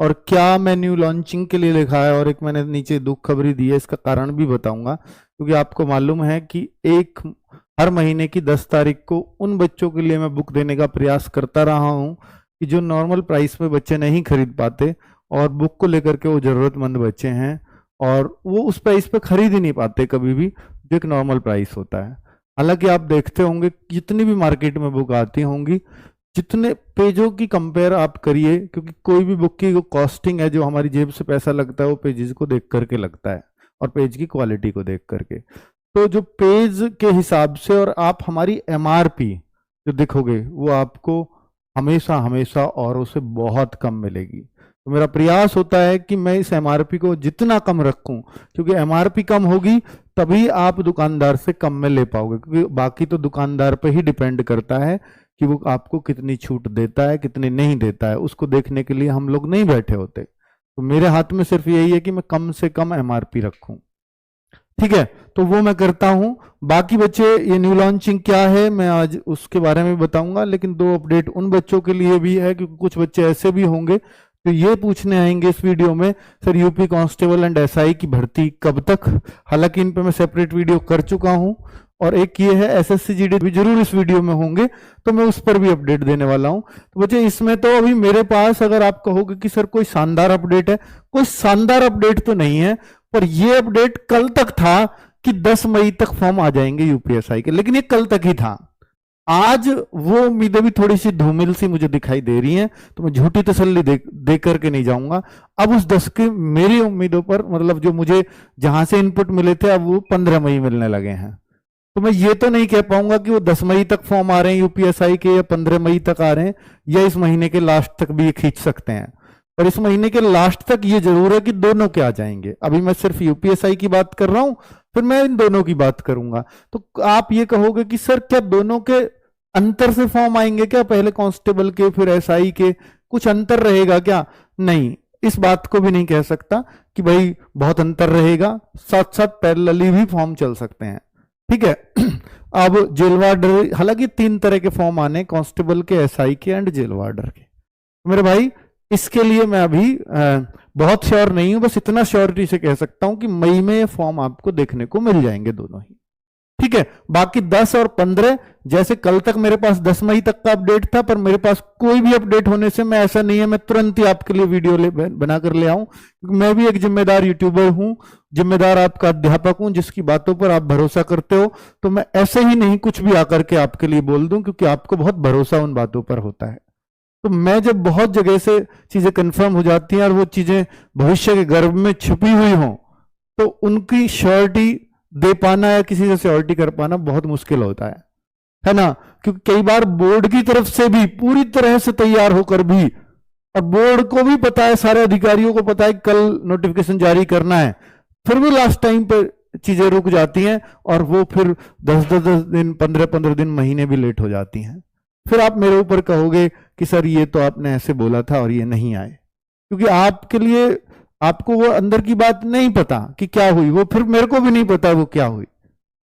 और क्या मैं न्यू लॉन्चिंग के लिए लिखा है और एक मैंने नीचे दुख खबरी दी है, इसका कारण भी बताऊंगा। क्योंकि आपको मालूम है कि हर महीने की 10 तारीख को उन बच्चों के लिए मैं बुक देने का प्रयास करता रहा हूं कि जो नॉर्मल प्राइस में बच्चे नहीं खरीद पाते और बुक को लेकर के वो जरूरतमंद बच्चे हैं और वो उस प्राइस पे खरीद ही नहीं पाते कभी भी, जो एक नॉर्मल प्राइस होता है। हालांकि आप देखते होंगे जितनी भी मार्केट में बुक आती होंगी, जितने पेजों की कंपेयर आप करिए, क्योंकि कोई भी बुक की कॉस्टिंग है, जो हमारी जेब से पैसा लगता है वो पेजेस को देख करके लगता है और पेज की क्वालिटी को देख करके। तो जो पेज के हिसाब से और आप हमारी एमआरपी जो देखोगे वो आपको हमेशा हमेशा औरों से बहुत कम मिलेगी। तो मेरा प्रयास होता है कि मैं इस एमआरपी को जितना कम रखूं, क्योंकि एमआरपी कम होगी तभी आप दुकानदार से कम में ले पाओगे, क्योंकि बाकी तो दुकानदार पे ही डिपेंड करता है कि वो आपको कितनी छूट देता है कितनी नहीं देता है। उसको देखने के लिए हम लोग नहीं बैठे होते। तो मेरे हाथ में सिर्फ यही है कि मैं कम से कम एमआरपी रखूं। ठीक है, तो वो मैं करता हूं। बाकी बच्चे, ये न्यू लॉन्चिंग क्या है मैं आज उसके बारे में बताऊंगा, लेकिन 2 अपडेट उन बच्चों के लिए भी है, क्योंकि कुछ बच्चे ऐसे भी होंगे तो ये पूछने आएंगे इस वीडियो में, sir UP constable and SI की भर्ती कब तक। हालांकि इन पे मैं सेपरेट वीडियो कर चुका हूं। और एक ये है एसएससी जीडी भी जरूर इस वीडियो में होंगे, तो मैं उस पर भी अपडेट देने वाला हूं। तो बच्चे इसमें तो अभी मेरे पास, अगर आप कहोगे कि सर कोई शानदार अपडेट है, कोई शानदार अपडेट तो नहीं है, पर ये अपडेट कल तक था कि 10 मई तक फॉर्म आ जाएंगे यूपीएसआई के, लेकिन ये कल तक ही था। आज वो उम्मीदें भी थोड़ी सी धूमिल सी मुझे दिखाई दे रही हैं, तो मैं झूठी तसल्ली दे करके नहीं जाऊंगा। अब उस 10 की मेरी उम्मीदों पर, मतलब जो मुझे जहां से इनपुट मिले थे, अब वो 15 मई मिलने लगे हैं। तो मैं ये तो नहीं कह पाऊंगा कि वो 10 मई तक फॉर्म आ रहे हैं यूपीएसआई के, या 15 मई तक आ रहे हैं, या इस महीने के लास्ट तक भी ये खींच सकते हैं। पर इस महीने के लास्ट तक ये जरूर है कि दोनों के आ जाएंगे। अभी मैं सिर्फ यूपीएसआई की बात कर रहा हूं, फिर मैं इन दोनों की बात करूंगा। तो आप ये कहोगे कि सर क्या दोनों के अंतर से फॉर्म आएंगे क्या, पहले कांस्टेबल के फिर एसआई के कुछ अंतर रहेगा क्या? नहीं, इस बात को भी नहीं कह सकता कि भाई बहुत अंतर रहेगा, साथ साथ पैरेलली भी फॉर्म चल सकते हैं। ठीक है। अब जेल वार्डर, हालांकि 3 तरह के फॉर्म आने, कांस्टेबल के, एसआई के एंड जेल वार्डर के। मेरे भाई इसके लिए मैं अभी बहुत श्योर नहीं हूं, बस इतना श्योरिटी से कह सकता हूं कि मई में ये फॉर्म आपको देखने को मिल जाएंगे दोनों ही। ठीक है, बाकी 10 और 15, जैसे कल तक मेरे पास 10 मई तक का अपडेट था, पर मेरे पास कोई भी अपडेट होने से मैं, ऐसा नहीं है मैं तुरंत ही आपके लिए वीडियो बनाकर ले आऊं, क्योंकि मैं भी एक जिम्मेदार यूट्यूबर हूं, जिम्मेदार आपका अध्यापक हूं, जिसकी बातों पर आप भरोसा करते हो। तो मैं ऐसे ही नहीं कुछ भी आकर के आपके लिए बोल दूं, क्योंकि आपको बहुत भरोसा उन बातों पर होता है। तो मैं जब बहुत जगह से चीजें कंफर्म हो जाती हैं और वो चीजें भविष्य के गर्भ में छुपी हुई हों, तो उनकी श्योरिटी दे पाना या किसी से श्योरिटी कर पाना बहुत मुश्किल होता है ना। क्योंकि कई बार बोर्ड की तरफ से भी पूरी तरह से तैयार होकर भी, और बोर्ड को भी पता है, सारे अधिकारियों को पता है कल नोटिफिकेशन जारी करना है, फिर भी लास्ट टाइम पर चीजें रुक जाती हैं और वो फिर 10-10 दिन, 15-15 दिन, महीने भी लेट हो जाती हैं। फिर आप मेरे ऊपर कहोगे कि सर ये तो आपने ऐसे बोला था और ये नहीं आए, क्योंकि आपके लिए, आपको वो अंदर की बात नहीं पता कि क्या हुई, वो फिर मेरे को भी नहीं पता वो क्या हुई,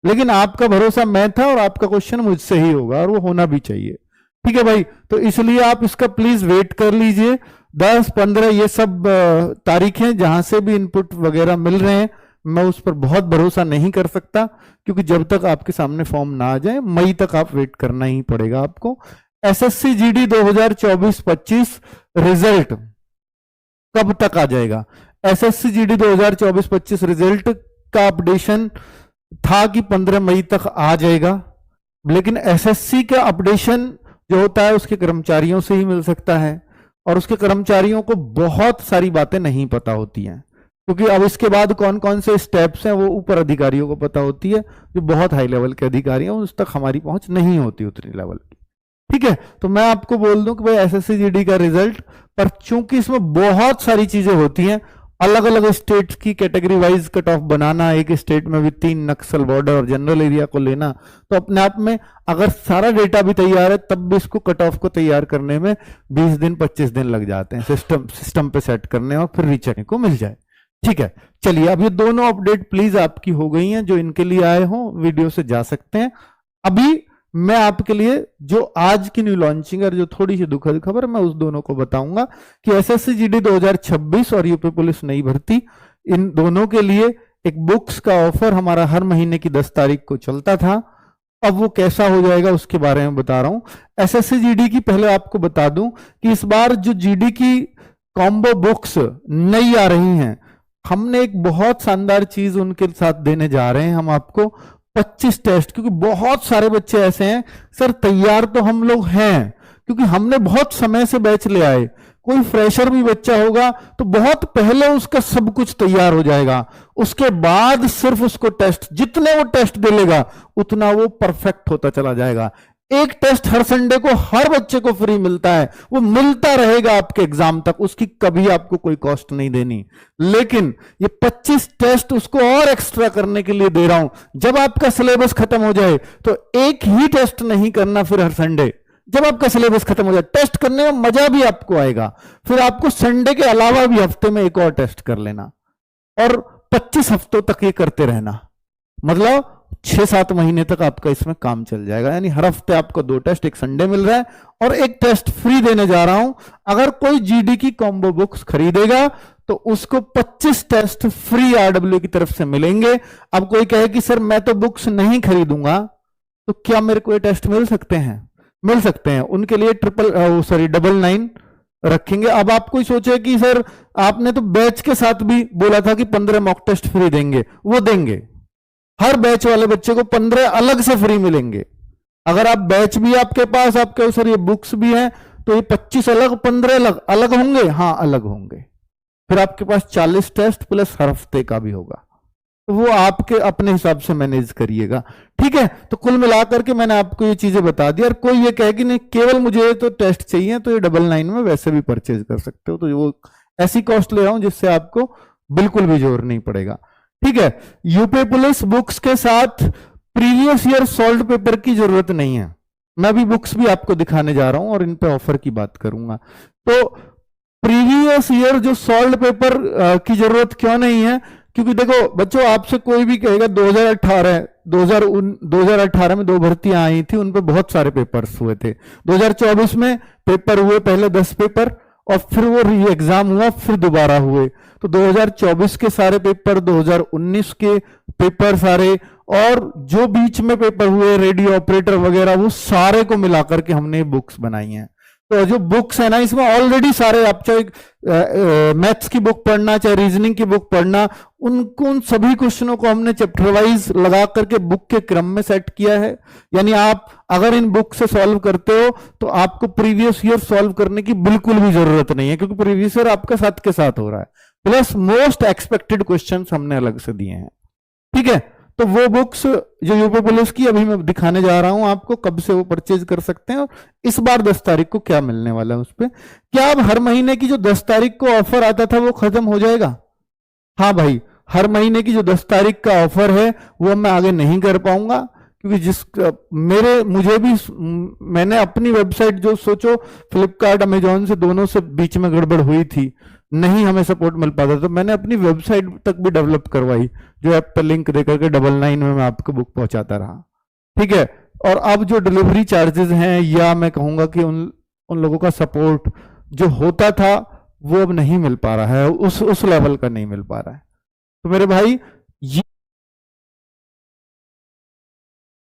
लेकिन आपका भरोसा मैं था और आपका क्वेश्चन मुझसे ही होगा, और वो होना भी चाहिए। ठीक है भाई, तो इसलिए आप इसका प्लीज वेट कर लीजिए। 10-15 ये सब तारीखें जहां से भी इनपुट वगैरह मिल रहे हैं, मैं उस पर बहुत भरोसा नहीं कर सकता, क्योंकि जब तक आपके सामने फॉर्म ना आ जाए, मई तक आप वेट करना ही पड़ेगा आपको। एसएससी जीडी 2024-25 रिजल्ट कब तक आ जाएगा? एसएससी जीडी 2024-25 रिजल्ट का अपडेशन था कि 15 मई तक आ जाएगा, लेकिन एसएससी का अपडेशन जो होता है उसके कर्मचारियों से ही मिल सकता है, और उसके कर्मचारियों को बहुत सारी बातें नहीं पता होती हैं, क्योंकि अब इसके बाद कौन कौन से स्टेप्स हैं वो ऊपर अधिकारियों को पता होती है, जो बहुत हाई लेवल के अधिकारी हैं, उस तक हमारी पहुंच नहीं होती उतनी लेवल की। ठीक है, तो मैं आपको बोल दूं कि भाई एसएससी जीडी का रिजल्ट, पर चूंकि इसमें बहुत सारी चीजें होती हैं, अलग अलग स्टेट्स की कैटेगरी वाइज कट ऑफ बनाना, एक स्टेट में भी 3 नक्सल बॉर्डर और जनरल एरिया को लेना, तो अपने आप में अगर सारा डेटा भी तैयार है तब भी इसको कट ऑफ को तैयार करने में 20 दिन 25 दिन लग जाते हैं, सिस्टम पे सेट करने और फिर रीचेक को मिल जाए। ठीक है, चलिए अब ये दोनों अपडेट प्लीज आपकी हो गई हैं, जो इनके लिए आए हों वीडियो से जा सकते हैं। अभी मैं आपके लिए जो आज की न्यू लॉन्चिंग और जो थोड़ी सी दुखद खबर मैं उस दोनों को बताऊंगा कि एसएससी जीडी 2026 और यूपी पुलिस नई भर्ती, इन दोनों के लिए एक बुक्स का ऑफर हमारा हर महीने की 10 तारीख को चलता था। अब वो कैसा हो जाएगा उसके बारे में बता रहा हूं। एसएससी जीडी की पहले आपको बता दूं कि इस बार जो जीडी की कॉम्बो बुक्स नई आ रही हैं, हमने एक बहुत शानदार चीज उनके साथ देने जा रहे हैं हम आपको, 25 टेस्ट। क्योंकि बहुत सारे बच्चे ऐसे हैं सर, तैयार तो हम लोग हैं क्योंकि हमने बहुत समय से बैच ले आए, कोई फ्रेशर भी बच्चा होगा तो बहुत पहले उसका सब कुछ तैयार हो जाएगा, उसके बाद सिर्फ उसको टेस्ट, जितने वो टेस्ट दे लेगा उतना वो परफेक्ट होता चला जाएगा। एक टेस्ट हर संडे को हर बच्चे को फ्री मिलता है, वो मिलता रहेगा आपके एग्जाम तक, उसकी कभी आपको कोई कॉस्ट नहीं देनी। लेकिन ये 25 टेस्ट उसको और एक्स्ट्रा करने के लिए दे रहा हूं। जब आपका सिलेबस खत्म हो जाए तो एक ही टेस्ट नहीं करना फिर हर संडे। जब आपका सिलेबस खत्म हो जाए, टेस्ट करने में मजा भी आपको आएगा, फिर आपको संडे के अलावा भी हफ्ते में एक और टेस्ट कर लेना और 25 हफ्तों तक ये करते रहना, मतलब 6-7 महीने तक आपका इसमें काम चल जाएगा। यानी हर हफ्ते आपको 2 टेस्ट, एक संडे मिल रहा है और एक टेस्ट फ्री देने जा रहा हूं। अगर कोई जीडी की कॉम्बो बुक्स खरीदेगा तो उसको 25 टेस्ट फ्री आरडब्ल्यू की तरफ से मिलेंगे। अब कोई कहे कि सर मैं तो बुक्स नहीं खरीदूंगा, तो क्या मेरे को ये टेस्ट मिल सकते हैं? मिल सकते हैं। उनके लिए 999 रखेंगे। अब आप कोई सोचे कि सर आपने तो बैच के साथ भी बोला था कि 15 मॉक टेस्ट फ्री देंगे, वो देंगे। हर बैच वाले बच्चे को 15 अलग से फ्री मिलेंगे। अगर आप बैच भी आपके पास, आपके सर ये बुक्स भी हैं, तो ये 25 अलग, 15 अलग अलग होंगे। हाँ, अलग होंगे। फिर आपके पास 40 टेस्ट प्लस हर हफ्ते का भी होगा, तो वो आपके अपने हिसाब से मैनेज करिएगा। ठीक है, तो कुल मिलाकर के मैंने आपको ये चीजें बता दी। और कोई ये कहे कि नहीं केवल मुझे तो टेस्ट चाहिए, तो ये 99 में वैसे भी परचेज कर सकते हो। तो वो ऐसी कॉस्ट ले रहा हूं जिससे आपको बिल्कुल भी जोर नहीं पड़ेगा। ठीक है, यूपी पुलिस बुक्स के साथ प्रीवियस ईयर सॉल्व पेपर की जरूरत नहीं है। मैं भी बुक्स भी आपको दिखाने जा रहा हूं और इन पे ऑफर की बात करूंगा। तो प्रीवियस ईयर जो सॉल्व पेपर की जरूरत क्यों नहीं है? क्योंकि देखो बच्चों, आपसे कोई भी कहेगा 2018 में 2 भर्तियां आई थी, उन पे बहुत सारे पेपर्स हुए थे। 2024 में पेपर हुए पहले 10 पेपर और फिर वो री एग्जाम हुआ, फिर दोबारा हुए। तो 2024 के सारे पेपर, 2019 के पेपर सारे, और जो बीच में पेपर हुए रेडियो ऑपरेटर वगैरह, वो सारे को मिलाकर के हमने बुक्स बनाई हैं। तो जो बुक्स है ना, इसमें ऑलरेडी सारे, आप चाहे मैथ्स की बुक पढ़ना, चाहे रीजनिंग की बुक पढ़ना, उन सभी क्वेश्चनों को हमने चैप्टर वाइज लगा करके बुक के क्रम में सेट किया है। यानी आप अगर इन बुक से सॉल्व करते हो तो आपको प्रीवियस ईयर सॉल्व करने की बिल्कुल भी जरूरत नहीं है, क्योंकि प्रीवियस ईयर आपका साथ के साथ हो रहा है। प्लस मोस्ट एक्सपेक्टेड क्वेश्चन हमने अलग से दिए हैं। ठीक है, तो वो बुक्स जो यूपी पुलिस की अभी मैं दिखाने जा रहा हूं आपको, कब से वो परचेज कर सकते हैं और इस बार 10 तारीख को क्या मिलने वाला है उस पर। क्या अब हर महीने की जो 10 तारीख को ऑफर आता था वो खत्म हो जाएगा? हाँ भाई, हर महीने की जो 10 तारीख का ऑफर है वो मैं आगे नहीं कर पाऊंगा, क्योंकि मुझे भी, मैंने अपनी वेबसाइट जो सोचो फ्लिपकार्ट अमेजोन से दोनों से बीच में गड़बड़ हुई थी, नहीं हमें सपोर्ट मिल पाता, तो मैंने अपनी वेबसाइट तक भी डेवलप करवाई, जो ऐप पर लिंक देकर के 99 में मैं आपको बुक पहुंचाता रहा। ठीक है, और अब जो डिलीवरी चार्जेस हैं, या मैं कहूंगा कि उन लोगों का सपोर्ट जो होता था वो अब नहीं मिल पा रहा है, उस लेवल का नहीं मिल पा रहा है। तो मेरे भाई, ये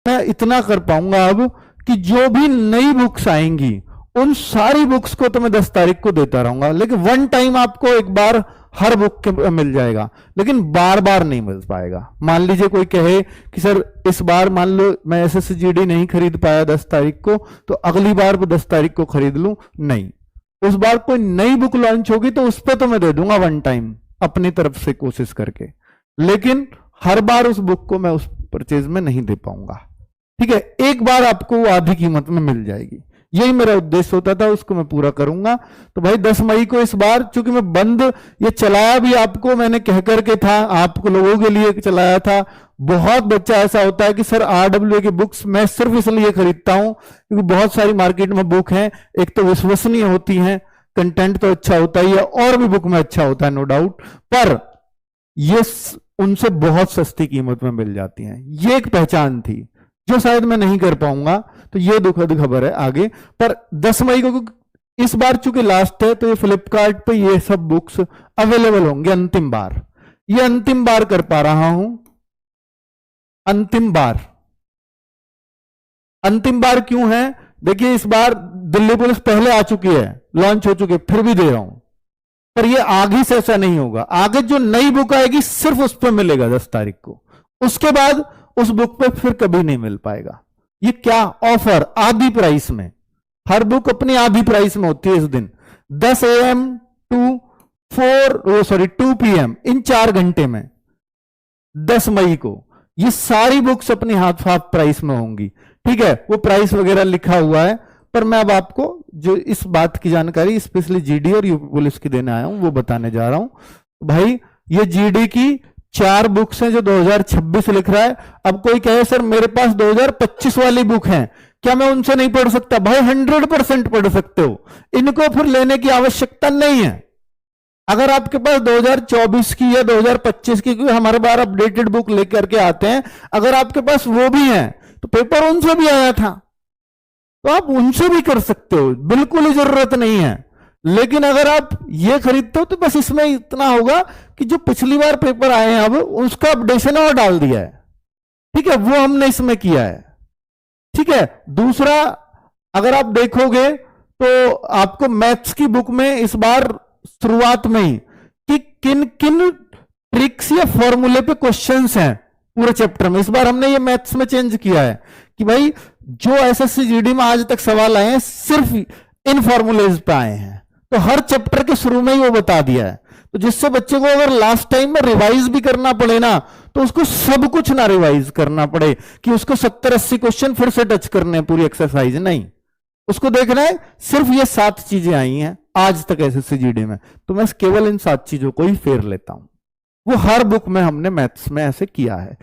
मैं इतना कर पाऊंगा अब कि जो भी नई बुक्स आएंगी उन सारी बुक्स को तो मैं 10 तारीख को देता रहूंगा, लेकिन वन टाइम आपको एक बार हर बुक के मिल जाएगा, लेकिन बार बार नहीं मिल पाएगा। मान लीजिए कोई कहे कि सर इस बार मान लो मैं एसएससी जीडी नहीं खरीद पाया 10 तारीख को, तो अगली बार वो 10 तारीख को खरीद लूं, नहीं। उस बार कोई नई बुक लॉन्च होगी तो उस पर तो मैं दे दूंगा वन टाइम अपनी तरफ से कोशिश करके, लेकिन हर बार उस बुक को मैं उस परचेज में नहीं दे पाऊंगा। ठीक है, एक बार आपको वो आधी कीमत में मिल जाएगी, यही मेरा उद्देश्य होता था, उसको मैं पूरा करूंगा। तो भाई 10 मई को इस बार, चूंकि मैं बंद ये चलाया भी आपको मैंने कह करके था, आपको लोगों के लिए चलाया था। बहुत बच्चा ऐसा होता है कि सर आरडब्ल्यूए की बुक्स मैं सिर्फ इसलिए खरीदता हूं क्योंकि बहुत सारी मार्केट में बुक हैं, एक तो विश्वसनीय होती हैं, कंटेंट तो अच्छा होता ही है और भी बुक में अच्छा होता है नो डाउट, पर ये उनसे बहुत सस्ती कीमत में मिल जाती हैं। ये एक पहचान थी, जो शायद मैं नहीं कर पाऊंगा। तो ये दुखद खबर है आगे। पर 10 मई को इस बार चूंकि लास्ट है, तो ये फ्लिपकार्ट पे ये सब बुक्स अवेलेबल होंगे अंतिम बार। ये अंतिम बार कर पा रहा हूं, अंतिम बार। अंतिम बार क्यों है? देखिए इस बार दिल्ली पुलिस पहले आ चुकी है, लॉन्च हो चुकी है, फिर भी दे रहा हूं। पर ये आगे से ऐसा नहीं होगा। आगे जो नई बुक आएगी सिर्फ उस पर मिलेगा 10 तारीख को, उसके बाद उस बुक पे फिर कभी नहीं मिल पाएगा। ये क्या ऑफर, आधी प्राइस में। हर बुक अपनी आधी प्राइस में होती है इस दिन, 10 AM टू 2 PM, इन 4 घंटे में 10 मई को ये सारी बुक्स अपनी हाफ प्राइस में होंगी। ठीक है, वो प्राइस वगैरह लिखा हुआ है, पर मैं अब आपको जो इस बात की जानकारी स्पेशली जीडी और यूपी पुलिस की देने आया हूं वो बताने जा रहा हूं। भाई ये जीडी की 4 बुक्स हैं जो 2026 लिख रहा है। अब कोई कहे सर मेरे पास 2025 वाली बुक है, क्या मैं उनसे नहीं पढ़ सकता? भाई 100% पढ़ सकते हो, इनको फिर लेने की आवश्यकता नहीं है। अगर आपके पास 2024 की या 2025 की, क्योंकि हमारे बार अपडेटेड बुक लेकर के आते हैं, अगर आपके पास वो भी है तो पेपर उनसे भी आया था, तो आप उनसे भी कर सकते हो, बिल्कुल ही जरूरत नहीं है। लेकिन अगर आप ये खरीदते हो तो बस इसमें इतना होगा कि जो पिछली बार पेपर आए हैं अब उसका अपडेशन और डाल दिया है। ठीक है, वो हमने इसमें किया है। ठीक है, दूसरा अगर आप देखोगे तो आपको मैथ्स की बुक में इस बार शुरुआत में ही कि किन किन ट्रिक्स या फॉर्मूले पे क्वेश्चंस हैं पूरे चैप्टर में, इस बार हमने ये मैथ्स में चेंज किया है कि भाई जो एसएससी जीडी में आज तक सवाल आए हैं सिर्फ इन फॉर्मूलेज पे आए हैं, तो हर चैप्टर के शुरू में ही वो बता दिया है। तो जिससे बच्चे को अगर लास्ट टाइम में रिवाइज भी करना पड़े ना, तो उसको सब कुछ ना रिवाइज करना पड़े कि उसको 70-80 क्वेश्चन फिर से टच करने हैं पूरी एक्सरसाइज, नहीं, उसको देखना है सिर्फ ये 7 चीजें आई हैं आज तक एसएससी जीडी में, तो मैं केवल इन 7 चीजों को ही फेर लेता हूं। वो हर बुक में हमने मैथ्स में ऐसे किया है।